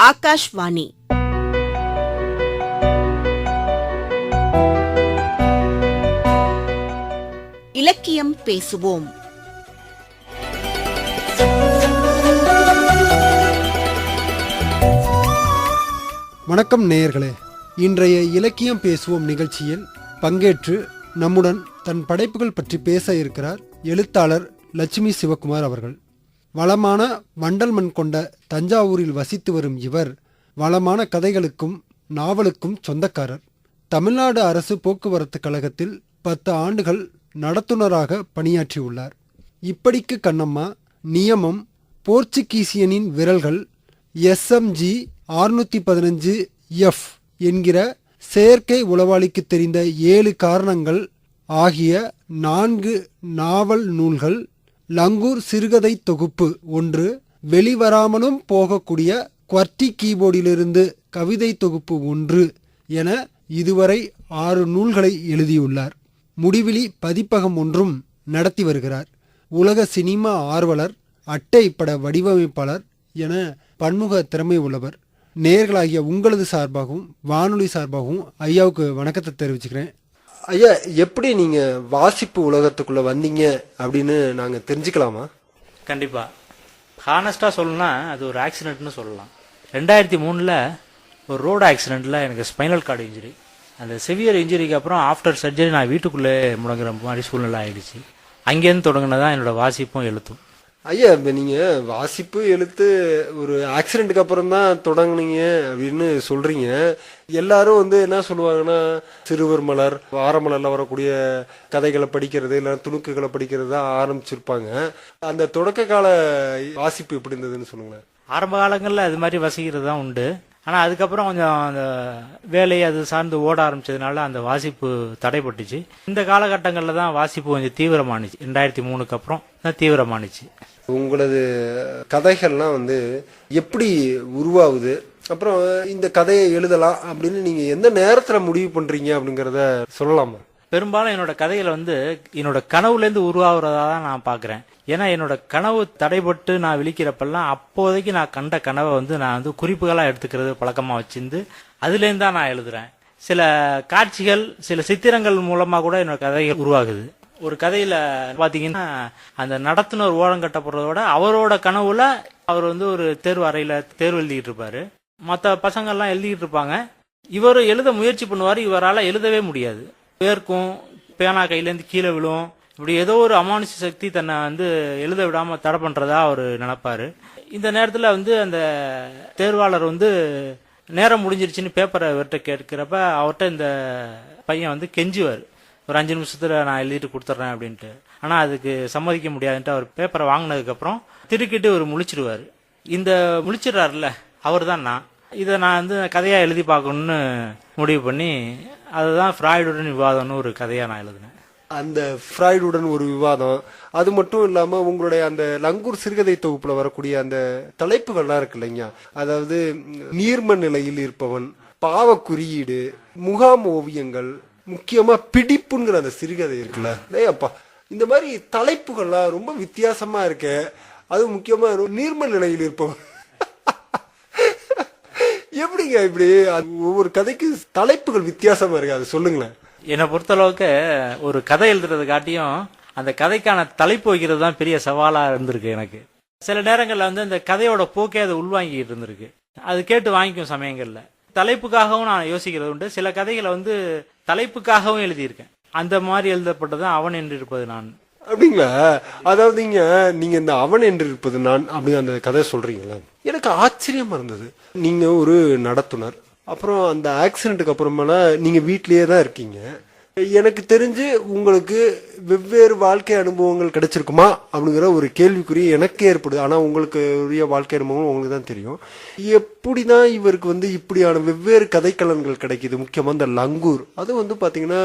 ஆகாஷ்வாணி. இலக்கியம் பேசுவோம். வணக்கம் நேயர்களே. இன்றைய இலக்கியம் பேசுவோம் நிகழ்ச்சியில் பங்கேற்று நம்முடன் தன் படைப்புகள் பற்றி பேச இருக்கிறார் எழுத்தாளர் லட்சுமி சிவகுமார் அவர்கள். வளமான வண்டல் மண் கொண்ட தஞ்சாவூரில் வசித்து வரும் இவர் வளமான கதைகளுக்கும் நாவலுக்கும் சொந்தக்காரர். தமிழ்நாடு அரசு போக்குவரத்து கழகத்தில் 10 ஆண்டுகள் நடத்துனராக பணியாற்றியுள்ளார். இப்படிக்கு கண்ணம்மா, நியமம், போர்ச்சுகீசியனின் விரல்கள், SMG 615F என்கிற செயற்கை உளவாளிக்கு தெரிந்த 7 காரணங்கள் ஆகிய 4 நாவல் நூல்கள், லங்கூர் சிறுகதை தொகுப்பு 1, வெளிவராமலும் போகக்கூடிய QWERTY கீபோர்டிலிருந்து கவிதை தொகுப்பு 1 என இதுவரை 6 நூல்களை எழுதியுள்ளார். முடிவிலி பதிப்பகம் ஒன்றும் நடத்தி வருகிறார். உலக சினிமா ஆர்வலர், அட்டை பட வடிவமைப்பாளர் என பன்முக திறமை உள்ளவர். நேயர்களாகிய உங்களது சார்பாகவும் வானொலி சார்பாகவும் ஐயாவுக்கு வணக்கத்தை தெரிவிச்சுக்கிறேன். ஐயா, எப்படி நீங்க வாசிப்பு உலகத்துக்குள்ள வந்தீங்க அப்படின்னு நாங்க தெரிஞ்சுக்கலாமா? கண்டிப்பா. ஹானஸ்டா சொல்லணும்னா அது ஒரு ஆக்சிடென்ட்னு சொல்லலாம். 2003 ஒரு ரோடு ஆக்சிடென்ட்ல எனக்கு ஸ்பைனல் கார்டு இன்ஜுரி. அந்த சிவியர் இன்ஜுரிக்கு அப்புறம் ஆஃப்டர் சர்ஜரி நான் வீட்டுக்குள்ளே முடங்குற மாதிரி சூழ்நிலை ஆயிடுச்சு. அங்கேருந்து தொடங்கினதான் என்னோட வாசிப்பும் எழுத்தும். ஐயா, இப்போ நீங்கள் வாசிப்பு எழுத்து ஒரு ஆக்சிடென்ட்டுக்கு அப்புறம் தான் தொடங்குனீங்க அப்படின்னு சொல்கிறீங்க. எல்லாரும் என்ன சொல்லுவாங்கன்னா, சிறுவர் மலர், வாரமலரில் வரக்கூடிய கதைகளை படிக்கிறது இல்லை துணுக்குகளை படிக்கிறது தான் ஆரம்பிச்சிருப்பாங்க. அந்த தொடக்க கால வாசிப்பு எப்படி இருந்ததுன்னு சொல்லுங்களேன். ஆரம்ப காலங்களில் அது மாதிரி வசிக்கிறது தான் உண்டு. ஆனால் அதுக்கப்புறம் கொஞ்சம் அந்த வேலையை அது சார்ந்து ஓட ஆரம்பிச்சதுனால அந்த வாசிப்பு தடைப்பட்டுச்சு. இந்த காலகட்டங்களில் தான் வாசிப்பு கொஞ்சம் தீவிரமானுச்சு. 2003க்கு அப்புறம் தான் தீவிரமானுச்சு. உங்களது கதைகள்லாம் எப்படி உருவாகுது, அப்புறம் இந்த கதையை எழுதலாம் அப்படின்னு நீங்க எந்த நேரத்துல முடிவு பண்றீங்க அப்படிங்கறத சொல்லலாமா? பெரும்பாலும் என்னோட கதைகளை என்னோட கனவுலேருந்து உருவாகிறதா தான் நான் பார்க்குறேன். ஏன்னா என்னோட கனவு தடைபட்டு நான் விழிக்கிறப்பெல்லாம் அப்போதைக்கு நான் கண்ட கனவை நான் குறிப்புகளாக எடுத்துக்கிறது பழக்கமாக வச்சிருந்து அதுலேருந்து தான் நான் எழுதுறேன். சில காட்சிகள், சில சித்திரங்கள் மூலமாக கூட என்னோட கதைகள் உருவாகுது. ஒரு கதையில பாத்தீங்கன்னா, அந்த நடத்துனர் ஓரம் கட்டப்படுறதோட அவரோட கனவுல அவர் ஒரு தேர்வு அறையில தேர்வு எழுதிட்டு இருப்பாரு. மற்ற பசங்கள்லாம் எழுதிட்டு இருப்பாங்க. இவர் எழுத முயற்சி பண்ணுவாரு. இவரால் எழுதவே முடியாது. பேர்க்கும், பேனா கையிலேருந்து கீழே விழும். இப்படி ஏதோ ஒரு அமானுஷ சக்தி தன்னை எழுத விடாம தடை பண்றதா அவர் நினைப்பாரு. இந்த நேரத்துல அந்த தேர்வாளர் நேரம் முடிஞ்சிருச்சுன்னு பேப்பரை இவர்கிட்ட கேட்கிறப்ப அவர்கிட்ட இந்த பையன் கெஞ்சுவார், ஒரு 5 நிமிஷத்துல நான் எழுதிட்டு கொடுத்துட்றேன் அப்படின்ட்டு. ஆனா அதுக்கு சம்மதிக்க முடியாதுன்ட்டு அவர் பேப்பரை வாங்கினதுக்கு அப்புறம் திருக்கிட்டு ஒரு முழிச்சிடுவாரு. இந்த முழிச்சிடுறாருல அவர் தான் நான். இதை நான் கதையா எழுதி பார்க்கணும்னு முடிவு பண்ணி அதுதான் ஃப்ராய்டுடன் விவாதம்னு ஒரு கதையா நான் எழுதினேன். அந்த ஃப்ராய்டுடன் ஒரு விவாதம், அது மட்டும் இல்லாம உங்களுடைய அந்த லங்கூர் சிறுகதை தொகுப்புல வரக்கூடிய அந்த தலைப்புகள்லாம் இருக்கு இல்லைங்க, அதாவது நீர்ம நிலையில் இருப்பவன், பாவ குறியீடு, முகாம் ஓவியங்கள், முக்கியமா பிடிப்புங்கிற அந்த சிறுகதை இருக்குல்ல, அப்பா இந்த மாதிரி தலைப்புகள்லாம் ரொம்ப வித்தியாசமா இருக்கு. அது முக்கியமா நீர்ம நிலையில் இருப்பவன் எப்படிங்க இப்படி ஒவ்வொரு கதைக்கு தலைப்புகள் வித்தியாசமா இருக்கு, அது சொல்லுங்களேன். என்னை பொறுத்தளவுக்கு ஒரு கதை எழுதுறது காட்டியும் அந்த கதைக்கான தலைப்பு வைக்கிறது தான் பெரிய சவாலா இருந்திருக்கு எனக்கு. சில நேரங்கள்ல அந்த கதையோட போக்கே அதை உள்வாங்கிட்டு இருந்திருக்கு. அது கேட்டு வாங்கிக்கும் சமயங்கள்ல. தலைப்புக்காகவும் நான் யோசிக்கிறது உண்டு. சில கதைகளை தலைப்புக்காகவும் எழுதியிருக்கேன். அந்த மாதிரி எழுதப்பட்டதான் அவன் என்று இருப்பது நான். அப்படிங்களா? அதாவது நீங்க இந்த அவன் என்று இருப்பது நான் அப்படி அந்த கதை சொல்றீங்களா, எனக்கு ஆச்சரியமா இருந்தது. நீங்க ஒரு நடத்துனர், அப்புறம் அந்த ஆக்சிடென்ட்டுக்கு அப்புறமேல நீங்க வீட்லயே தான் இருக்கீங்க. எனக்கு தெரிஞ்சு உங்களுக்கு வெவ்வேறு வாழ்க்கை அனுபவங்கள் கிடைச்சிருக்குமா அப்படிங்கிற ஒரு கேள்விக்குறி எனக்கு ஏற்படுது. ஆனா உங்களுக்கு உரிய வாழ்க்கை அனுபவம் உங்களுக்கு தான் தெரியும். எப்படிதான் இவருக்கு இப்படியான வெவ்வேறு கதைக்களங்கள் கிடைக்குது? முக்கியமா இந்த லங்கூர், அது பாத்தீங்கன்னா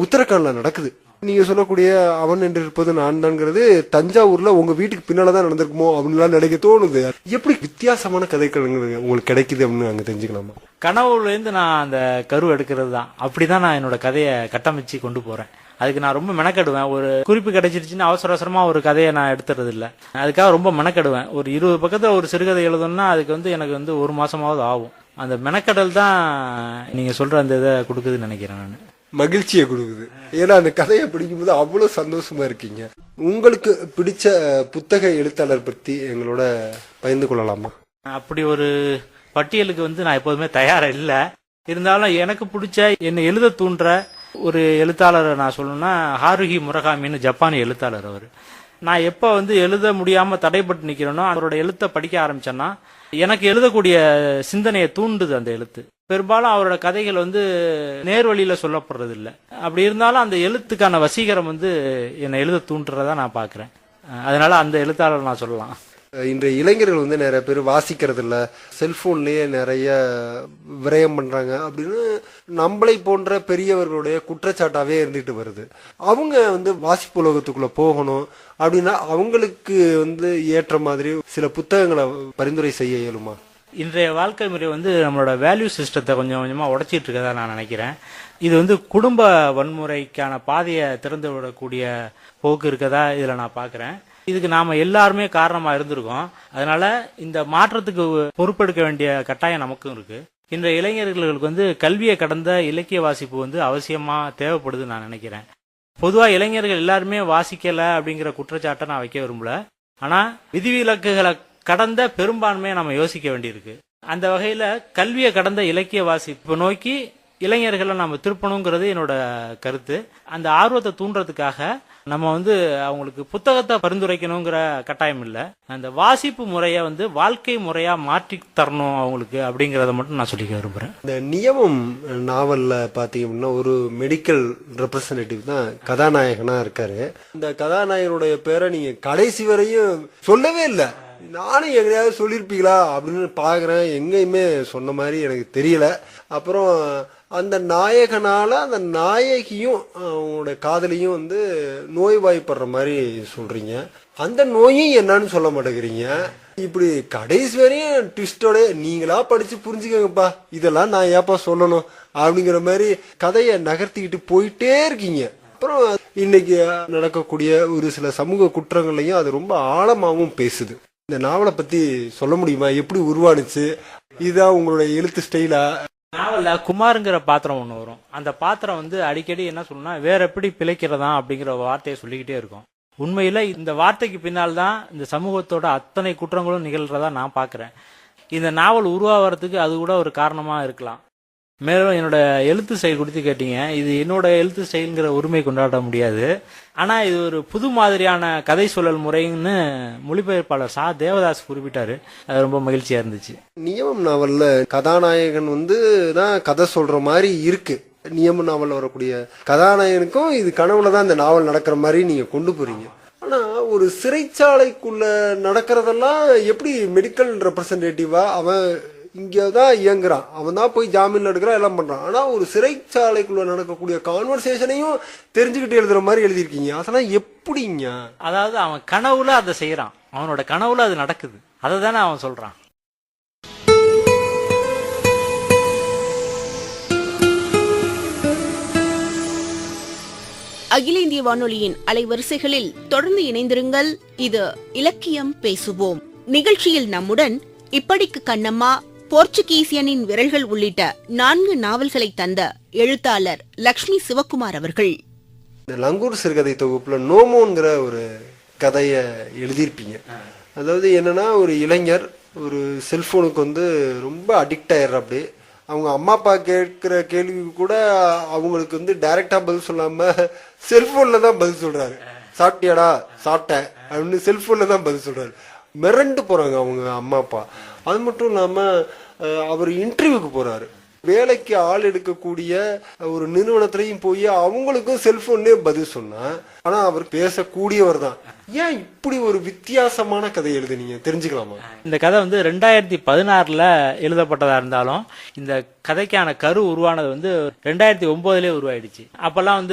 உத்தரகாண்ட்ல நடக்குது. நீங்க சொல்லக்கூடிய அவன் என்று இருப்பது நான் தான்ங்கிறது தஞ்சாவூர்ல உங்க வீட்டுக்கு பின்னாலதான் நடந்திருக்குமோ அப்படின்லாம் நினைக்க தோணுது. எப்படி வித்தியாசமான கதைக்களங்கள் உங்களுக்கு கிடைக்குது அப்படின்னு நாங்க தெரிஞ்சுக்கலாமா? கனவுல இருந்து நான் அந்த கரு எடுக்கிறது தான். அப்படிதான் நான் என்னோட கதையை கட்டமைச்சு கொண்டு போறேன். அதுக்கு நான் ரொம்ப மெனக்கெடுவேன். ஒரு குறிப்பு கிடைச்சிருச்சுன்னா அவசர அவசரமா ஒரு கதையை நான் எடுத்துறது இல்லை. அதுக்காக ரொம்ப மெனக்கெடுவேன். ஒரு 20 பக்கத்துல ஒரு சிறுகதை எழுதணும்னா அதுக்கு எனக்கு 1 மாசமாவது ஆகும். அந்த மெனக்கடல் தான் நீங்க சொல்ற அந்த இதை கொடுக்குதுன்னு நினைக்கிறேன் நான். மகிழ்ச்சியை கொடுக்குது. ஏன்னா அந்த கதையை படிக்கும்போது அவ்வளவு சந்தோஷமா இருக்கீங்க. உங்களுக்கு பிடிச்ச புத்தக எழுத்தாளர் பத்தி எங்களோட பகிர்ந்து கொள்ளலாமா? அப்படி ஒரு பட்டியலுக்கு நான் எப்போதுமே தயாரா இல்லை. இருந்தாலும் எனக்கு பிடிச்ச என்னை எழுத தூண்டுற ஒரு எழுத்தாளரை நான் சொல்லணும்னா ஹாருஹி முரகாமின்னு ஜப்பானிய எழுத்தாளர். அவர் நான் எப்போ எழுத முடியாம தடைப்பட்டு நிக்கிறேனோ அவரோட எழுத்தை படிக்க ஆரம்பிச்சேன்னா எனக்கு எழுதக்கூடிய சிந்தனையை தூண்டுது அந்த எழுத்து. பெரும்பாலும் அவரோட கதைகள் நேர்வழியில சொல்லப்படுறது இல்லை. அப்படி இருந்தாலும் அந்த எழுத்துக்கான வசீகரம் என்னை எழுத தூண்டுறதா நான் பாக்குறேன். அதனால அந்த எழுத்தாளர் நான் சொல்லலாம். இன்றைய இளைஞர்கள் நிறைய பேர் வாசிக்கிறது இல்ல, செல்போன்லயே நிறைய விரயம் பண்றாங்க அப்படின்னு நம்மளை போன்ற பெரியவர்களுடைய குற்றச்சாட்டாவே இருந்துட்டு வருது. அவங்க வாசிப்பு உலகத்துக்குள்ள போகணும் அப்படின்னா அவங்களுக்கு ஏற்ற மாதிரி சில புத்தகங்களை பரிந்துரை செய்ய இயலுமா? இன்றைய வாழ்க்கை முறை நம்மளோட வேல்யூ சிஸ்டத்தை கொஞ்சம் கொஞ்சமா உடைச்சிட்டு இருக்கதா நான் நினைக்கிறேன். இது குடும்ப வன்முறைக்கான பாதையை திறந்து விடக்கூடிய போக்கு இருக்கதா இதுல நான் பாக்குறேன். இதுக்கு நாம எல்லாருமே காரணமா இருந்திருக்கோம். அதனால இந்த மாற்றத்துக்கு பொறுப்பெடுக்க வேண்டிய கட்டாயம் நமக்கும் இருக்கு. இன்றைய இளைஞர்களுக்கு கல்வியை கடந்த இலக்கிய வாசிப்பு அவசியமா தேவைப்படுதுன்னு நான் நினைக்கிறேன். பொதுவா இளைஞர்கள் எல்லாருமே வாசிக்கல அப்படிங்கிற குற்றச்சாட்டை நான் வைக்க விரும்பல. ஆனா விதிவிலக்குகளை கடந்த பெரும்பான்மையை நம்ம யோசிக்க வேண்டியிருக்கு. அந்த வகையில கல்வியை கடந்த இலக்கிய வாசிப்பு நோக்கி இளைஞர்களை நம்ம திருப்பணுங்கிறது என்னோட கருத்து. அந்த ஆர்வத்தை தூண்டுறதுக்காக நம்ம அவங்களுக்கு புத்தகத்தை பரிந்துரைக்கணுங்கிற கட்டாயம் இல்லை. அந்த வாசிப்பு முறையை வாழ்க்கை முறையா மாற்றி தரணும் அவங்களுக்கு அப்படிங்கறத மட்டும் நான் சொல்லிக்க விரும்புறேன். இந்த நியமம் நாவல்ல பாத்தீங்கன்னா ஒரு மெடிக்கல் ரெப்ரசன்டேட்டிவ் தான் கதாநாயகனா இருக்காரு. இந்த கதாநாயகனுடைய பேரை நீங்க கடைசி வரையும் சொல்லவே இல்லை. நானும் எங்கேயாவது சொல்லியிருப்பீங்களா அப்படின்னு பாக்குறேன். எங்கேயுமே சொன்ன மாதிரி எனக்கு தெரியல. அப்புறம் அந்த நாயகனால அந்த நாயகியும் அவங்களோட காதலியும் நோய்வாய்ப்படுற மாதிரி சொல்றீங்க. அந்த நோயும் என்னன்னு சொல்ல மாட்டேங்கிறீங்க. இப்படி கடைசி வரையும் ட்விஸ்டோட நீங்களா படிச்சு புரிஞ்சுக்கங்கப்பா, இதெல்லாம் நான் ஏப்பா சொல்லணும் அப்படிங்கிற மாதிரி கதையை நகர்த்திக்கிட்டு போயிட்டே இருக்கீங்க. அப்புறம் இன்னைக்கு நடக்கக்கூடிய ஒரு சில சமூக குற்றங்களையும் அது ரொம்ப ஆழமாகவும் பேசுது. இந்த நாவலை பத்தி சொல்ல முடியுமா? எப்படி உருவானுச்சு? இதுதான் உங்களுடைய எழுத்து ஸ்டைலா? நாவல்ல குமாருங்கிற பாத்திரம் ஒண்ணு வரும். அந்த பாத்திரம் அடிக்கடி என்ன சொல்லணும்னா வேற எப்படி பிழைக்கிறதா அப்படிங்கிற வார்த்தையை சொல்லிக்கிட்டே இருக்கும். உண்மையில இந்த வார்த்தைக்கு பின்னால் தான் இந்த சமூகத்தோட அத்தனை குற்றங்களும் நிகழ்றதா நான் பாக்குறேன். இந்த நாவல் உருவாகிறதுக்கு அது கூட ஒரு காரணமா இருக்கலாம். மேலும் என்னோட எழுத்து ஸ்டைல் குறித்து கேட்டீங்க. இது என்னோட எழுத்து ஸ்டைலுங்கிற உரிமை கொண்டாட முடியாது. ஆனா இது ஒரு புது மாதிரியான கதை சொல்லல் முறைன்னு மொழிபெயர்ப்பாளர் சா தேவதாஸ் குறிப்பிட்டாரு. அது ரொம்ப மகிழ்ச்சியா இருந்துச்சு. நியமம் நாவல்ல கதாநாயகன் தான் கதை சொல்ற மாதிரி இருக்கு. நியம நாவல் வரக்கூடிய கதாநாயகனுக்கும் இது கனவுல தான் இந்த நாவல் நடக்கிற மாதிரி நீங்க கொண்டு போறீங்க. ஆனா ஒரு சிறைச்சாலைக்குள்ள நடக்கிறதெல்லாம் எப்படி மெடிக்கல் ரெப்ரசன்டேட்டிவா அவன் இங்கதான் இயங்குறான், அவன் தான் போய் ஜாமீன்ல எடுக்கிறான், எல்லாம் பண்றான். ஆனா ஒரு சிறைச்சாலைக்குள்ள நடக்கக்கூடிய கான்வர்சேஷனையும் தெரிஞ்சுக்கிட்டு எழுதுற மாதிரி எழுதிருக்கீங்க. அதெல்லாம் எப்படிங்க? அதாவது அவன் கனவுல அதை செய்யறான், அவனோட கனவுல அது நடக்குது, அதை தானே அவன் சொல்றான். அகில இந்திய வானொலியின் அலைவரிசைகளில் தொடர்ந்து இணைந்திருங்கள். இது இலக்கியம் பேசுவோம் நிகழ்ச்சியில் நம்முடன் இப்படிக்கு கண்ணம்மா, போர்ச்சுகீசியனின் விரல்கள் உள்ளிட்ட 4 நாவல்களை தந்த எழுத்தாளர் லக்ஷ்மி சிவகுமார் அவர்கள். லங்கூர் சிறுகதை தொகுப்புல நோமோங்கிற ஒரு கதைய எழுதியிருப்பீங்க. அதாவது என்னன்னா ஒரு இளைஞர் ஒரு செல்போனுக்கு ரொம்ப அடிக்ட் ஆயிடுற. அப்படி அவங்க அம்மா அப்பா கேட்கிற கேள்விக்கு கூட அவங்களுக்கு டைரக்டா பதில் சொல்லாம செல்போன்ல தான் பதில் சொல்றாரு. சாப்பிட்டியாடா? சாப்பிட்டேன் அப்படின்னு செல்போன்ல தான் பதில் சொல்றாரு. மிரண்டு போறாங்க அவங்க அம்மா அப்பா. அது மட்டும் இல்லாம அவர் இன்டர்வியூக்கு போறாரு. வேலைக்கு ஆள் எடுக்கக்கூடிய ஒரு நிறுவனத்திலையும் போய் அவங்களுக்கும் செல்போன்லயே பதில் சொன்னா, ஆனா அவர் பேசக்கூடியவர் தான். ஏன் இப்படி ஒரு வித்தியாசமான கதை எழுதுனீங்க? தெரிஞ்சுக்கலாமா? இந்த கதை 2016 எழுதப்பட்டதா இருந்தாலும் இந்த கதைக்கான கரு உருவானது 2009 உருவாயிடுச்சு. அப்பெல்லாம்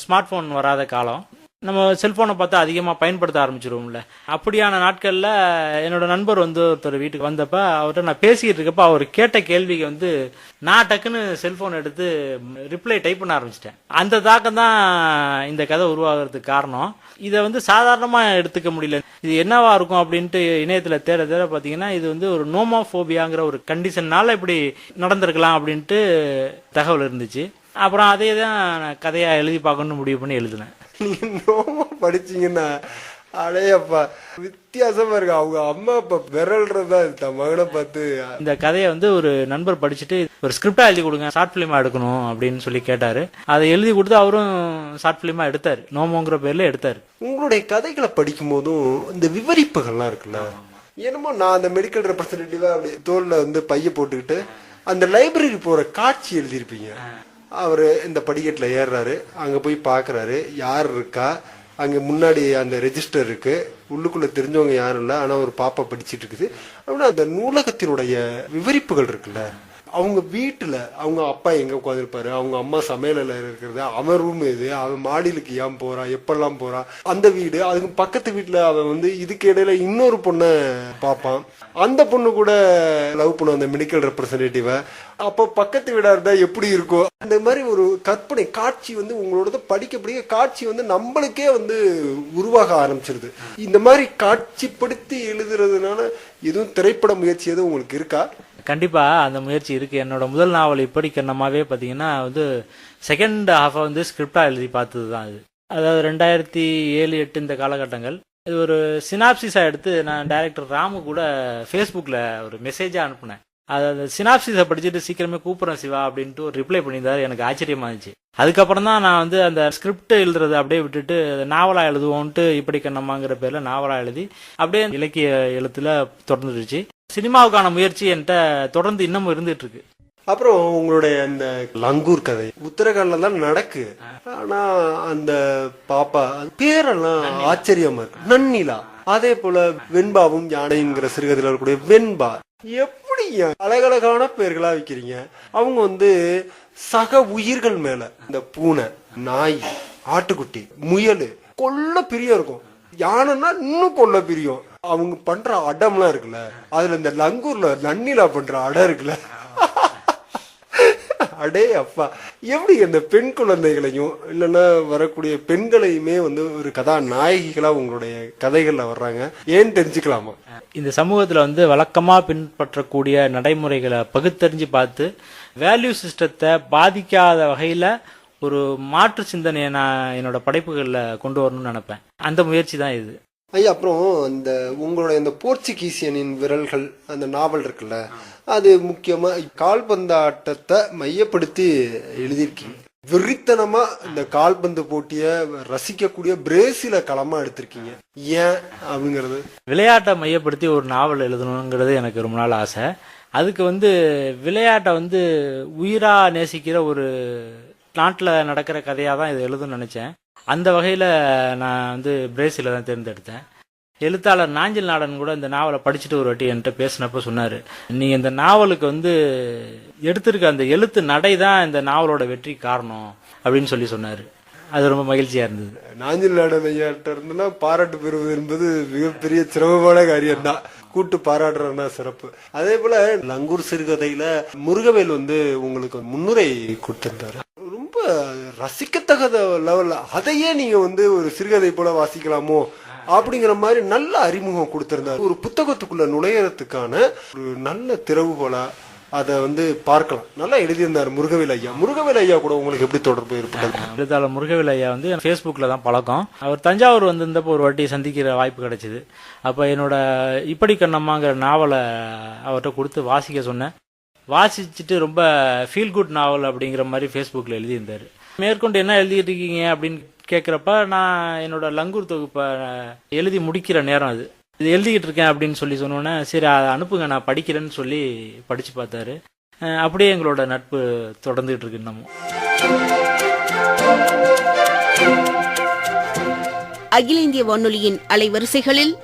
ஸ்மார்ட் போன் வராத காலம். நம்ம செல்போனை பார்த்து அதிகமாக பயன்படுத்த ஆரம்பிச்சிருவோம்ல. அப்படியான நாட்களில் என்னோட நண்பர் வந்து ஒருத்தர் வீட்டுக்கு வந்தப்ப அவர்கிட்ட நான் பேசிக்கிட்டு இருக்கப்ப அவர் கேட்ட கேள்விக்கு வந்து நான் டக்குன்னு செல்போன் எடுத்து ரிப்ளை டைப் பண்ண ஆரம்பிச்சிட்டேன். அந்த தாக்கம் தான் இந்த கதை உருவாகிறதுக்கு காரணம். இதை வந்து சாதாரணமாக எடுத்துக்க முடியல. இது என்னவா இருக்கும் அப்படின்ட்டு இணையத்தில் தேட தேட பார்த்தீங்கன்னா இது வந்து ஒரு நோமோஃபோபியாங்கிற ஒரு கண்டிஷன்னால இப்படி நடந்திருக்கலாம் அப்படின்ட்டு தகவல் இருந்துச்சு. அப்புறம் அதே தான் கதையாக எழுதி பார்க்கணும்னு முடிவு பண்ணி எழுதினேன். நீங்க நோமா படிச்சீங்கன்னா அடையப்பா வித்தியாசமா இருக்கு. அவங்க அம்மா அப்பா விரல்றதா தன் மகனை பார்த்து. இந்த கதையை வந்து ஒரு நண்பர் படிச்சுட்டு ஒரு ஸ்கிரிப்டா எழுதி கொடுங்க, ஷார்ட் பிலிமா எடுக்கணும் அப்படின்னு சொல்லி கேட்டாரு. அதை எழுதி கொடுத்து அவரும் ஷார்ட் பிலிமா எடுத்தாரு. நோமோங்கிற பேர்ல எடுத்தாரு. உங்களுடைய கதைகளை படிக்கும் போதும் இந்த விவரிப்புகள்லாம் இருக்குல்ல, என்னமோ நான் அந்த மெடிக்கல் ரெப்ரசன்டேட்டிவா அப்படி தோல்ல வந்து பைய போட்டுக்கிட்டு அந்த லைப்ரரி போற காட்சி எழுதியிருப்பீங்க. அவரு இந்த படிக்கட்டில் ஏறுறாரு, அங்க போய் பாக்குறாரு யார் இருக்கா, அங்க முன்னாடி அந்த ரெஜிஸ்டர் இருக்கு, உள்ளுக்குள்ள தெரிஞ்சவங்க யாரும் இல்லை, ஆனா ஒரு பாப்பா படிச்சுட்டு இருக்குது அப்படின்னா அந்த நூலகத்தினுடைய விவரிப்புகள் இருக்குல்ல. அவங்க வீட்டுல அவங்க அப்பா எங்க உட்காந்துருப்பாரு, அவங்க அம்மா சமையல இருக்கிறது, அவன் ரூம் எது, அவன் மாடியிலுக்கு ஏன் போறான், எப்பெல்லாம் போறான், அந்த வீடு, அதுக்கு பக்கத்து வீட்டுல அவன் வந்து இதுக்கு இடையில இன்னொரு பொண்ணை பார்ப்பான், அந்த பொண்ணு கூட லவ் பண்ணும் அந்த மெடிக்கல் ரெப்ரசன்டேட்டிவ. அப்போ பக்கத்து வீடா இருந்தா எப்படி இருக்கும், அந்த மாதிரி ஒரு கற்பனை காட்சி வந்து உங்களோட படிக்க படிக்க காட்சி வந்து நம்மளுக்கே வந்து உருவாக ஆரம்பிச்சிருது. இந்த மாதிரி காட்சிப்படுத்தி எழுதுறதுனால எதுவும் திரைப்பட முயற்சி எதுவும் உங்களுக்கு இருக்கா? கண்டிப்பா அந்த முயற்சி இருக்கு. என்னோட முதல் நாவல் இப்படி கண்ணமாவே பாத்தீங்கன்னா வந்து செகண்ட் ஹாஃபா வந்து ஸ்கிரிப்டா எழுதி பார்த்தது தான் அது. அதாவது 2007-8 இந்த காலகட்டங்கள். இது ஒரு சினாப்சிஸா எடுத்து நான் டைரக்டர் ராமு கூட ஃபேஸ்புக்ல ஒரு மெசேஜா அனுப்புனேன். அதாவது சினாப்சிஸை படிச்சுட்டு சீக்கிரமே கூப்பிடுறேன் சிவா அப்படின்ட்டு ஒரு ரிப்ளை பண்ணியிருந்தாரு. எனக்கு ஆச்சரியமா இருந்துச்சு. அதுக்கப்புறம் தான் நான் வந்து அந்த ஸ்கிரிப்ட் எழுதுறது அப்படியே விட்டுட்டு நாவலா எழுதுவோன்ட்டு இப்படி கண்ணம்மாங்கிற பேர்ல நாவலா எழுதி அப்படியே இலக்கிய எழுத்துல தொடர்ந்துருச்சு. சினிமாவுக்கான முயற்சி என்கிட்ட தொடர்ந்து இன்னமும் இருந்துட்டு இருக்கு. அப்புறம் உங்களுடைய அந்த லங்கூர் கதை உத்தரகாண்ட்ல தான் நடக்கு, ஆனா அந்த பாப்பா பேரெல்லாம் ஆச்சரியமா இருக்கு. நன்னிலா, அதே போல வெண்பாவும் யானைங்கிற சிறுகதையில இருக்கக்கூடிய வெண்பா, எப்படி அழகழகான பேர்களா வைக்கிறீங்க. அவங்க வந்து சக உயிர்கள் மேல இந்த பூனை, நாய், ஆட்டுக்குட்டி, முயல் கொல்ல பிரியம் இருக்கும். யானைன்னா இன்னும் கொல்ல பிரியம். அவங்க பண்ற அடம்லாம் இருக்குல்ல, அதுல இந்த லங்கூர்ல நன்னிலா பண்ற அடம் இருக்குல்ல, அடே அப்பா, எப்படி அந்த பெண் குழந்தைகளையும் இல்லைன்னா வரக்கூடிய பெண்களையுமே வந்து ஒரு கதாநாயகிகளா உங்களுடைய கதைகள்ல வர்றாங்க, ஏன்னு தெரிஞ்சுக்கலாமா? இந்த சமூகத்துல வந்து வழக்கமா பின்பற்றக்கூடிய நடைமுறைகளை பகுத்தறிஞ்சு பார்த்து வேல்யூ சிஸ்டத்தை பாதிக்காத வகையில ஒரு மாற்று சிந்தனையை நான் என்னோட படைப்புகள்ல கொண்டு வரணும்னு நினைப்பேன். அந்த முயற்சி தான் இது. ஐயா, அப்புறம் இந்த உங்களுடைய இந்த போர்ச்சுகீசியனின் விரல்கள் அந்த நாவல் இருக்குல்ல, அது முக்கியமா கால்பந்தாட்டத்தை மையப்படுத்தி எழுதியிருக்கீங்க. வெறித்தனமா இந்த கால்பந்து போட்டிய ரசிக்கக்கூடிய பிரேசில களமா எடுத்திருக்கீங்க. ஏன் அப்படிங்கிறது? விளையாட்டை மையப்படுத்தி ஒரு நாவல் எழுதணுங்கிறது எனக்கு ரொம்ப நாள் ஆசை. அதுக்கு வந்து விளையாட்டை வந்து உயிரா நேசிக்கிற ஒரு நாட்டில் நடக்கிற கதையாக தான் இதை எழுதணும்னு நினச்சேன். அந்த வகையில் நான் வந்து பிரேசிலை தான் தேர்ந்தெடுத்தேன். எழுத்தாளர் நாஞ்சில் நாடன் கூட இந்த நாவலை படிச்சுட்டு ஒரு வாட்டி என்கிட்ட பேசினப்ப சொன்னார், நீங்கள் இந்த நாவலுக்கு வந்து எடுத்திருக்க அந்த எழுத்து நடை தான் இந்த நாவலோட வெற்றி காரணம் அப்படின்னு சொன்னார். அது ரொம்ப மகிழ்ச்சியா இருந்தது. நாஞ்சில் நாடன் ஐயாட்ட இருந்துன்னா பாராட்டு பெறுவது என்பது மிகப்பெரிய சிரமமான காரியம் தான். கூட்டு பாராட்டுறதுனா சிறப்பு. அதே போல லங்கூர் சிறுகதையில முருகவேல் வந்து உங்களுக்கு முன்னுரை கொடுத்திருந்தாரு. ரொம்ப ரசிக்கத்தகுந்த லெவல்ல அதையே நீங்க வந்து ஒரு சிறுகதை போல வாசிக்கலாமோ அப்படிங்கிற மாதிரி நல்ல அறிமுகம் கொடுத்திருந்தாரு. ஒரு புத்தகத்துக்குள்ள நுழையறதுக்கான ஒரு நல்ல திறவுகோலா அதை வந்து பார்க்கலாம். நல்லா எழுதியிருந்தாரு முருகவேல் ஐயா. முருகவேல் ஐயா கூட உங்களுக்கு எப்படி தொடர்பு ஏற்பட்டது? எழுத்தாளர் முருகவேல் ஐயா வந்து ஃபேஸ்புக்கில் தான் பழக்கம். அவர் தஞ்சாவூர் வந்திருந்தப்போ ஒரு வாட்டி சந்திக்கிற வாய்ப்பு கிடைச்சிது. அப்போ என்னோட இப்படி கண்ணம்மாங்கிற நாவலை அவர்கிட்ட கொடுத்து வாசிக்க சொன்னேன். வாசிச்சுட்டு ரொம்ப ஃபீல் குட் நாவல் அப்படிங்கிற மாதிரி ஃபேஸ்புக்கில் எழுதியிருந்தார். மேற்கொண்டு என்ன எழுதிட்டு இருக்கீங்க அப்படின்னு கேட்குறப்ப நான் என்னோட லங்கூர் தொகுப்பை எழுதி முடிக்கிற நேரம் அது. இது எழுதிக்கிட்டு இருக்கேன் அப்படின்னு சொன்னோன்னே சரி அதை அனுப்புங்க நான் படிக்கிறேன்னு சொல்லி படித்து பார்த்தாரு. அப்படியே எங்களோட நட்பு தொடர்ந்துகிட்டு இருக்கு இன்னமும். அகில இந்திய வானொலியின் அலைவரிசைகளில்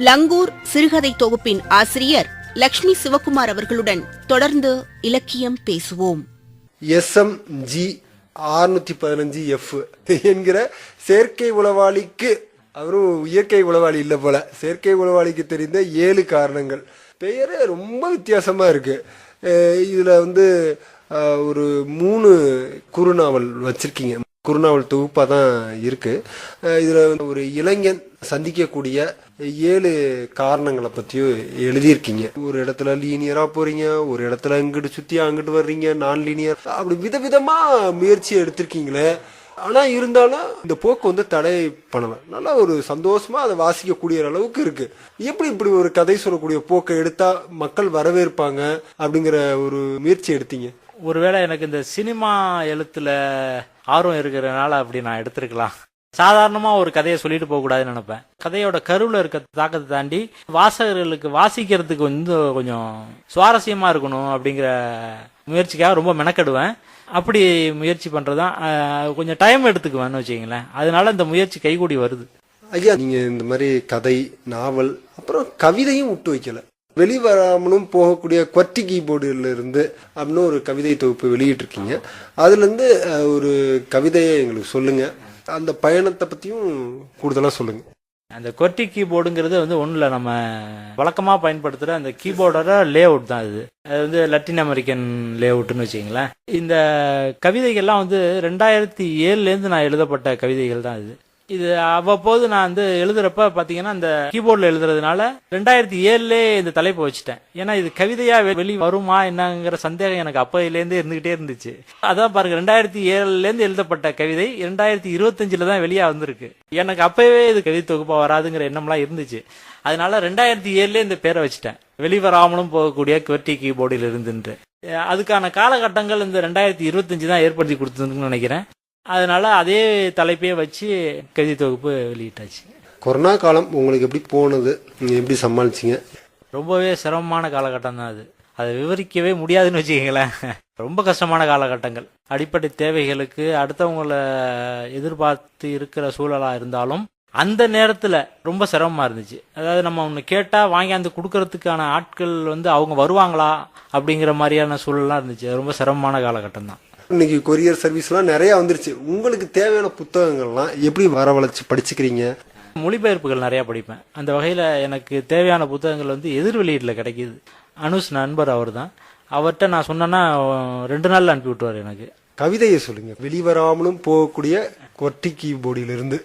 லங்கூர் சிறுகதை தொகுப்பின் ஆசிரியர் லக்ஷ்மி சிவகுமார் அவர்களுடன் தொடர்ந்து இலக்கியம் பேசுவோம். SMG 615F என்கிற செயற்கை உளவாளிக்கு, அவரும் இயற்கை உளவாளி இல்ல போல, செயற்கை உளவாளிக்கு தெரிந்த 7 காரணங்கள். பெயரே ரொம்ப வித்தியாசமா இருக்கு. இதுல வந்து ஒரு 3 குறுநாவல் வச்சிருக்கீங்க. குறுநாவல் தொகுப்பா தான் இருக்கு. இதுல ஒரு இளைஞன் சந்திக்கக்கூடிய 7 காரணங்களை பத்தியும் எழுதியிருக்கீங்க. ஒரு இடத்துல லீனியரா போறீங்க, ஒரு இடத்துல இங்கிட்டு சுத்தி அங்கிட்டு வர்றீங்க, நான் லீனியர், அப்படி விதவிதமா முயற்சி எடுத்திருக்கீங்களே. ஆனா இருந்தாலும் இந்த போக்கு வந்து தடை பண்ணல. நல்லா ஒரு சந்தோஷமா அதை வாசிக்கக்கூடிய அளவுக்கு இருக்கு. எப்படி இப்படி ஒரு கதை சொல்லக்கூடிய போக்கை எடுத்தா மக்கள் வரவேற்பாங்க அப்படிங்கிற ஒரு முயற்சி எடுத்தீங்க? ஒருவேளை எனக்கு இந்த சினிமா எழுத்துல ஆர்வம் இருக்கிறதுனால அப்படி நான் எடுத்திருக்கலாம். சாதாரணமா ஒரு கதையை சொல்லிட்டு போக கூடாதுன்னு நினைப்பேன். கதையோட கருவுல இருக்க தாக்கத்தை தாண்டி வாசகர்களுக்கு வாசிக்கிறதுக்கு வந்து கொஞ்சம் சுவாரஸ்யமா இருக்கணும் அப்படிங்கிற முயற்சிக்காக ரொம்ப மெனக்கெடுவேன். அப்படி முயற்சி பண்றதுதான் கொஞ்சம் டைம் எடுத்துக்குவேன்னு வச்சுக்கீங்களேன். அதனால இந்த முயற்சி கைகூடி வருது. ஐயா, நீங்க இந்த மாதிரி கதை, நாவல், அப்புறம் கவிதையும் விட்டு வைக்கல. வெளிவராமலும் போகக்கூடிய குவர்ட்டி கீபோர்டுல இருந்து அப்படின்னு ஒரு கவிதை தொகுப்பு வெளியிட்டு இருக்கீங்க. அதுல இருந்து ஒரு கவிதையை எங்களுக்கு சொல்லுங்க. அந்த பயணத்தை பத்தியும் கூடுதலா சொல்லுங்க. அந்த குவர்ட்டி கீபோர்டுங்கிறது வந்து ஒண்ணுல நம்ம வழக்கமா பயன்படுத்துற அந்த கீபோர்டோட லே அவுட் தான் இது. அது வந்து லட்டின் அமெரிக்கன் லே அவுட்னு வச்சுங்களேன். இந்த கவிதைகள்லாம் வந்து 2007 நான் எழுதப்பட்ட கவிதைகள் தான் இது. இது அவ்வப்போது நான் வந்து எழுதுறப்ப பாத்தீங்கன்னா இந்த கீபோர்ட்ல எழுதுறதுனால 2007 இந்த தலைப்பை வச்சுட்டேன். ஏன்னா இது கவிதையா வெளி வருமா என்னங்கிற சந்தேகம் எனக்கு அப்பையிலேருந்தே இருந்துகிட்டே இருந்துச்சு. அதான் பாருங்க, 2007 எழுதப்பட்ட கவிதை 2025 தான் வெளியா வந்திருக்கு. எனக்கு அப்பவே இது கவிதை தொகுப்பா வராதுங்கிற எண்ணம்லாம் இருந்துச்சு. அதனால 2007 இந்த பேரை வச்சுட்டேன், வெளிவராமலும் போகக்கூடிய குவர்ட்டி கீபோர்டில் இருந்துட்டு. அதுக்கான காலகட்டங்கள் இந்த 2025 தான் ஏற்படுத்தி கொடுத்ததுன்னு நினைக்கிறேன். அதனால அதே தலைப்பையே வச்சு கவிதை தொகுப்பு வெளியிட்டாச்சு. கொரோனா காலம் உங்களுக்கு எப்படி போனது? நீங்க எப்படி சமாளிச்சீங்க? ரொம்பவே சிரமமான காலகட்டம் தான் அது. அதை விவரிக்கவே முடியாதுன்னு வச்சுக்கீங்களேன். ரொம்ப கஷ்டமான காலகட்டங்கள். அடிப்படை தேவைகளுக்கு அடுத்தவங்களை எதிர்பார்த்து இருக்கிற சூழலா இருந்தாலும் அந்த நேரத்துல ரொம்ப சிரமமா இருந்துச்சு. அதாவது நம்ம ஒன்று கேட்டா வாங்கியாந்து கொடுக்கறதுக்கான ஆட்கள் வந்து அவங்க வருவாங்களா அப்படிங்கிற மாதிரியான சூழலாம் இருந்துச்சு. அது ரொம்ப சிரமமான காலகட்டம் தான். இன்னைக்கு கொரியர் சர்வீஸ்லாம் நிறைய வந்துருச்சு. உங்களுக்கு தேவையான புத்தகங்கள்லாம் எப்படி வரவழைச்சு படிச்சுக்கிறீங்க? மொழிபெயர்ப்புகள் நிறைய படிப்பேன். அந்த வகையில எனக்கு தேவையான புத்தகங்கள் வந்து எதிர் வெளியீட்டுல கிடைக்குது. அனுஷ் நண்பர் அவர் தான். அவர்கிட்ட நான் சொன்னேன்னா 2 நாள்ல அனுப்பி விட்டுவார் எனக்கு. கவிதையை சொல்லுங்க. வெளிவராமலும் போகக்கூடிய குவர்ட்டி கீபோர்டிலிருந்து.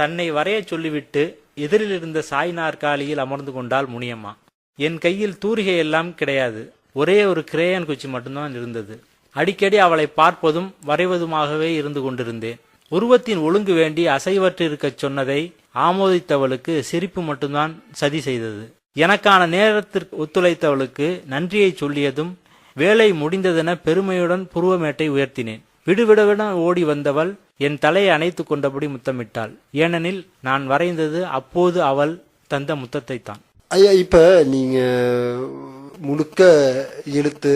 தன்னை வரைய சொல்லிவிட்டு எதிரில் இருந்த சாய் நாற்காலியில் அமர்ந்து கொண்டால் முனியம்மா. என் கையில் தூரிகை எல்லாம் கிடையாது, ஒரே ஒரு கிரேயன் குச்சி மட்டும்தான் இருந்தது. அடிக்கடி அவளை பார்ப்பதும் வரைவதுமாகவே இருந்து கொண்டிருந்தேன். உருவத்தின் ஒழுங்கு வேண்டி அசைவற்றிருக்கச் சொன்னதை ஆமோதித்தவளுக்கு சிரிப்பு மட்டும்தான் சதி செய்தது. எனக்கான நேரத்திற்கு ஒத்துழைத்தவளுக்கு நன்றியை சொல்லியதும் வேலை முடிந்ததென பெருமையுடன் புருவமேட்டை உயர்த்தினேன். விடுவிடவிட ஓடி வந்தவள் என் தலையை அணைத்து கொண்டபடி முத்தமிட்டாள். ஏனெனில் நான் வரைந்தது அப்போது அவள் தந்த முத்தத்தை தான். ஐயா, இப்ப நீங்க முழுக்க எழுத்து,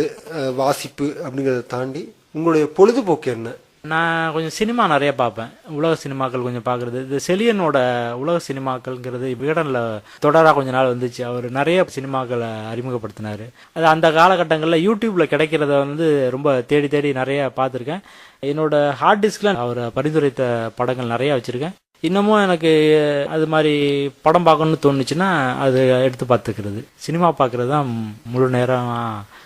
வாசிப்பு அப்படிங்கறத தாண்டி உங்களுடைய பொழுதுபோக்கு என்ன? நான் கொஞ்சம் சினிமா நிறைய பார்ப்பேன். உலக சினிமாக்கள் கொஞ்சம் பார்க்கறது. இந்த செலியனோட உலக சினிமாக்கள்ங்கிறது விகடனில் தொடராக கொஞ்ச நாள் வந்துச்சு. அவர் நிறைய சினிமாக்களை அறிமுகப்படுத்தினார். அது அந்த காலகட்டங்களில் யூடியூப்ல கிடைக்கிறத வந்து ரொம்ப தேடி தேடி நிறைய பார்த்துருக்கேன். என்னோட ஹார்ட் டிஸ்க்ல அவர் பரிந்துரைத்த படங்கள் நிறைய வச்சிருக்கேன். இன்னமும் எனக்கு அது மாதிரி படம் பார்க்கணும்னு தோணுச்சுன்னா அது எடுத்து பார்த்துக்கிறது. சினிமா பார்க்கறது தான் முழு நேரம்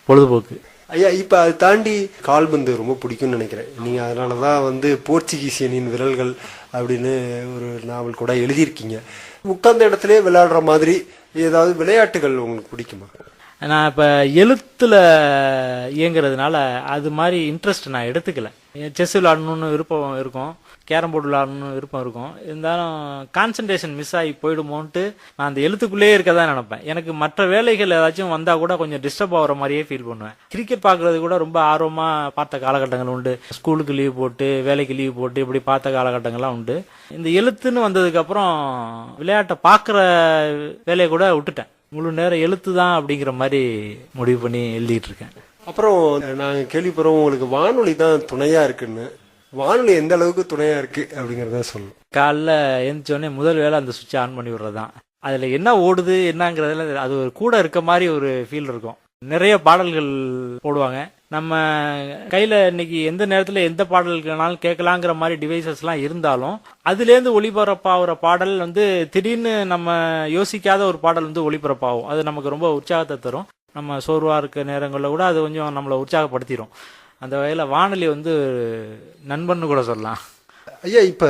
பொழுதுபோக்கு. ஐயா, இப்ப அதை தாண்டி கால்பந்து ரொம்ப பிடிக்கும்னு நினைக்கிறேன். நீங்க அதனாலதான் வந்து போர்ச்சுகீசியனின் விரல்கள் அப்படின்னு ஒரு நாவல் கூட எழுதியிருக்கீங்க. உட்கார்ந்த இடத்துல விளையாடுற மாதிரி ஏதாவது விளையாட்டுகள் உங்களுக்கு பிடிக்குமா? நான் இப்போ எழுத்தில் இயங்குறதுனால அது மாதிரி இன்ட்ரெஸ்ட் நான் எடுத்துக்கல. செஸ் விளையாடணும்னு விருப்பம் இருக்கும், கேரம் போர்டு விளையாடணும்னு விருப்பம் இருக்கும். இருந்தாலும் கான்சன்ட்ரேஷன் மிஸ் ஆகி போயிடுமோன்ட்டு நான் அந்த எழுத்துக்குள்ளேயே இருக்க தான் நினைப்பேன். எனக்கு மற்ற வேலைகள் ஏதாச்சும் வந்தால் கூட கொஞ்சம் டிஸ்டர்ப் ஆகிற மாதிரியே ஃபீல் பண்ணுவேன். கிரிக்கெட் பார்க்கறது கூட ரொம்ப ஆர்வமாக பார்த்த காலகட்டங்கள் உண்டு. ஸ்கூலுக்கு லீவ் போட்டு வேலைக்கு லீவ் போட்டு இப்படி பார்த்த காலகட்டங்கள்லாம் உண்டு. இந்த எழுத்துன்னு வந்ததுக்கப்புறம் விளையாட்டை பார்க்குற வேலையை கூட விட்டுட்டேன். முழு நேரம் எழுத்து தான் அப்படிங்கிற மாதிரி முடிவு பண்ணி எழுதிட்டு இருக்கேன். அப்புறம் நாங்க கேள்விப்படுறோம் உங்களுக்கு வானொலி தான் துணையா இருக்குன்னு. வானொலி எந்த அளவுக்கு துணையா இருக்கு அப்படிங்கறத சொல்லணும். காலைல எழுந்திரிச்சோடனே முதல் வேலை அந்த சுவிட்சை ஆன் பண்ணி விடுறதுதான். அதுல என்ன ஓடுது என்னங்கிறதுல அது ஒரு கூட இருக்க மாதிரி ஒரு ஃபீல் இருக்கும். நிறைய பாடல்கள் போடுவாங்க. நம்ம கையில் இன்னைக்கு எந்த நேரத்தில் எந்த பாடல்கள்னாலும் கேட்கலாங்கிற மாதிரி டிவைசஸ்லாம் இருந்தாலும் அதுலேருந்து ஒளிபரப்பாகிற பாடல் வந்து திடீர்னு நம்ம யோசிக்காத ஒரு பாடல் வந்து ஒளிபரப்பாகும். அது நமக்கு ரொம்ப உற்சாகத்தை தரும். நம்ம சோர்வாக இருக்க நேரங்களில் கூட அது கொஞ்சம் நம்மளை உற்சாகப்படுத்திடும். அந்த வகையில் வானொலி வந்து நண்பன்னு கூட சொல்லலாம். ஐயா, இப்ப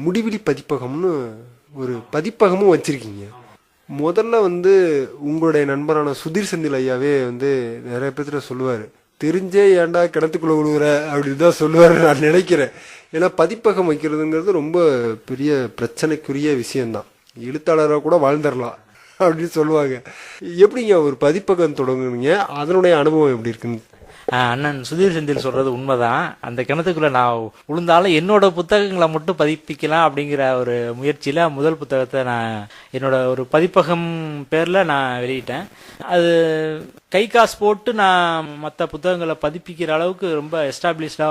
முடிவிலி பதிப்பகம்னு ஒரு பதிப்பகமும் வச்சிருக்கீங்க. முதல்ல வந்து உங்களுடைய நண்பரான சுதீர் செந்தில் ஐயாவே வந்து நிறைய பேர்த்துல சொல்லுவாரு, தெரிஞ்சே ஏன்டா கிணத்துக்குள்ள விழுகுற அப்படின்னு தான் சொல்லுவாரு நான் நினைக்கிறேன். ஏன்னா பதிப்பகம் வைக்கிறதுங்கிறது ரொம்ப பெரிய பிரச்சனைக்குரிய விஷயம்தான். எழுத்தாளராக கூட வாழ்ந்துடலாம் அப்படின்னு சொல்லுவாங்க. எப்படிங்க ஒரு பதிப்பகம் தொடங்குனீங்க? அதனுடைய அனுபவம் எப்படி இருக்குன்னு? அண்ணன் சுதீர் செந்தில் சொல்றது உண்மைதான். அந்த கிணத்துக்குள்ள நான் விழுந்தாலும் என்னோட புத்தகங்களை மட்டும் பதிப்பிக்கலாம் அப்படிங்கிற ஒரு முயற்சியில முதல் புத்தகத்தை நான் என்னோட ஒரு பதிப்பகம் பேர்ல நான் வெளியிட்டேன். அது கை காசு போட்டு நான் மற்ற புத்தகங்களை பதிப்பிக்கிற அளவுக்கு ரொம்ப எஸ்டாப்ளிஷ்டா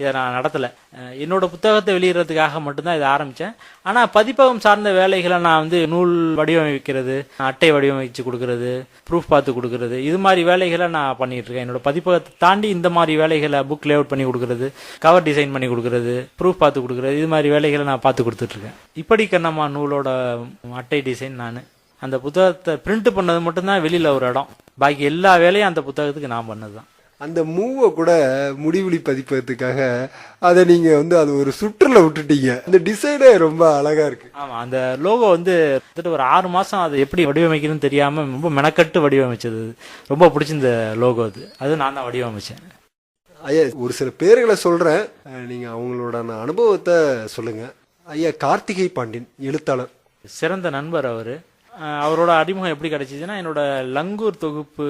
இதை நான் நடத்தலை. என்னோட புத்தகத்தை வெளியிடறதுக்காக மட்டும்தான் இதை ஆரம்பித்தேன். ஆனால் பதிப்பகம் சார்ந்த வேலைகளை நான் வந்து நூல் வடிவமைக்கிறது, அட்டை வடிவமைச்சு கொடுக்கறது, ப்ரூஃப் பார்த்து கொடுக்கறது, இது மாதிரி வேலைகளை நான் பண்ணிட்டு இருக்கேன். என்னோட பதிப்பகத்தை தாண்டி இந்த மாதிரி வேலைகளை புக் லேஅவுட் பண்ணி கொடுக்கறது, கவர் டிசைன் பண்ணி கொடுக்கறது, ப்ரூஃப் பார்த்து கொடுக்கறது, இது மாதிரி வேலைகளை நான் பார்த்து கொடுத்துட்ருக்கேன். இப்படி கண்ணம்மா நூலோட அட்டை டிசைன் நான் அந்த புத்தகத்தை பிரிண்ட் பண்ணது மட்டும்தான் வெளியில் ஒரு இடம். பாக்கி எல்லா வேலையும் அந்த புத்தகத்துக்கு நான் பண்ணது தான். அந்த மூவை கூட முடிவெளி பதிப்பதற்காக அதை நீங்க வந்து அது ஒரு சுற்றுல விட்டுட்டீங்க. அந்த டிசைனே ரொம்ப அழகா இருக்கு. ஆமா, அந்த லோகோ வந்து ஒரு 6 மாசம் அதை எப்படி வடிவமைக்கணும்னு தெரியாம ரொம்ப மெனக்கட்டு வடிவமைச்சது. ரொம்ப பிடிச்சிருந்த லோகோ அது நான் தான் வடிவமைச்சேன். ஐயா, ஒரு சில பேர்களை சொல்றேன், நீங்க அவங்களோட அனுபவத்தை சொல்லுங்க. ஐயா, கார்த்திகை பாண்டியன் எழுத்தாளர், சிறந்த நண்பர் அவரு. அவரோட அறிமுகம் எப்படி கிடைச்சிதுன்னா, என்னோட லங்கூர் தொகுப்பு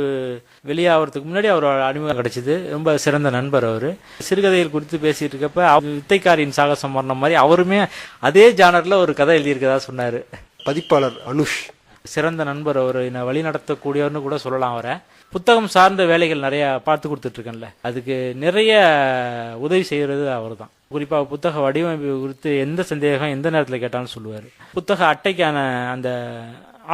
வெளியாகிறதுக்கு முன்னாடி அவரோட அறிமுகம் கிடைச்சிது. ரொம்ப சிறந்த நண்பர் அவரு. சிறுகதைகள் குறித்து பேசிட்டு இருக்கப்ப வித்தைக்காரியின் சாகசம் பண்ண மாதிரி அவருமே அதே ஜானர்ல ஒரு கதை எழுதியிருக்கதா சொன்னாரு. பதிப்பாளர் அனுஷ், சிறந்த நண்பர் அவரு. என்னை வழி நடத்தக்கூடியவர்னு கூட சொல்லலாம். அவரை புத்தகம் சார்ந்த வேலைகள் நிறைய பார்த்து கொடுத்துட்டு இருக்கேன்ல, அதுக்கு நிறைய உதவி செய்யறது அவர் தான். குறிப்பாக புத்தக வடிவமைப்பு குறித்து எந்த சந்தேகம் எந்த நேரத்தில் கேட்டாலும் சொல்லுவார். புத்தக அட்டைக்கான அந்த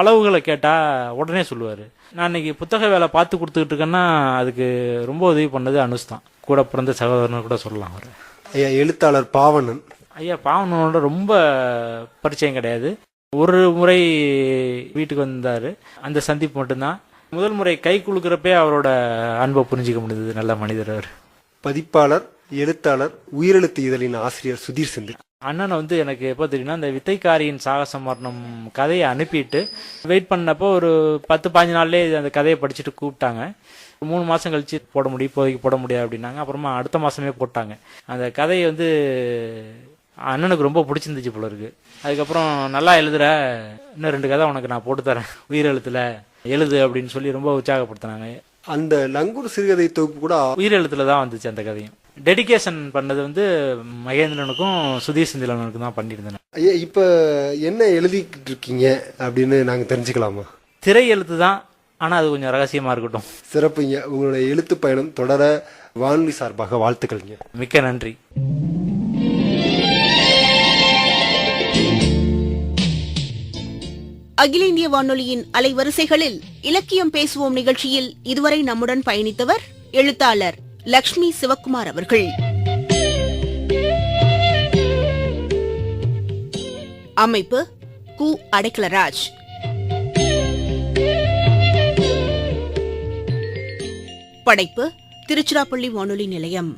அளவுகளை கேட்டால் உடனே சொல்லுவார். நான் இன்னைக்கு புத்தக வேலை பார்த்து கொடுத்துக்கிட்டு இருக்கேன்னா அதுக்கு ரொம்ப உதவி பண்ணது அனுஷ் தான். கூட பிறந்த சகோதரன்னு கூட சொல்லலாம் அவர். ஐயா, எழுத்தாளர் பாவனன். ஐயா, பாவனனோட ரொம்ப பரிச்சயம் கிடையாது. ஒரு முறை வீட்டுக்கு வந்தார். அந்த சந்திப்பு மட்டும்தான். முதல் முறை கை குலுக்கிறப்பே அவரோட அன்பை புரிஞ்சிக்க முடியுது. நல்ல மனிதர் அவர். பதிப்பாளர், எழுத்தாளர், உயிரெழுத்து இதழின் ஆசிரியர் சுதீர் செந்தில். அண்ணனை வந்து எனக்கு எப்போ தெரியும்னா, இந்த வித்தைக்காரியின் சாகச மரணம் கதையை அனுப்பிட்டு வெயிட் பண்ணப்போ ஒரு 10-15 நாள்லேயே அந்த கதையை படிச்சுட்டு கூப்பிட்டாங்க. 3 மாதம் கழிச்சு போட முடியும், இப்போதைக்கு போட முடியாது அப்படின்னாங்க. அப்புறமா அடுத்த மாதமே போட்டாங்க. அந்த கதையை வந்து அண்ணனுக்கு ரொம்ப பிடிச்சிருந்துச்சு போல இருக்கு. அதுக்கப்புறம் நல்லா எழுதுற, இன்னும் 2 கதை உனக்கு நான் போட்டு தரேன், உயிரெழுத்துல எழுது அப்படின்னு சொல்லி ரொம்ப உற்சாகப்படுத்தினாங்க. அந்த லங்கூர் சிறுகதை தொகுப்பு கூட உயிரெழுத்துல தான் வந்துச்சு. அந்த கதையும் டெடிகேஷன் பண்ணது வந்து மகேந்திரனுக்கும் சுதீர் செந்திலனுக்கும் தான் பண்ணியிருந்தேன். ஐயா, இப்ப என்ன எழுதிக்கிட்டு இருக்கீங்க அப்படின்னு நாங்க தெரிஞ்சுக்கலாமா? திரை எழுத்து தான், ஆனா அது கொஞ்சம் ரகசியமா இருக்கட்டும். சிறப்புங்க. உங்களுடைய எழுத்து பயணம் தொடர வானொலி சார்பாக வாழ்த்துக்கள்ங்க. மிக்க நன்றி. அகில இந்திய வானொலியின் அலைவரிசைகளில் இலக்கியம் பேசுவோம் நிகழ்ச்சியில் இதுவரை நம்முடன் பயணித்தவர் எழுத்தாளர் லக்ஷ்மி சிவக்குமார் அவர்கள். அமைப்பு கு. அடைக்கலராஜ். படைப்பு திருச்சிராப்பள்ளி வானொலி நிலையம்.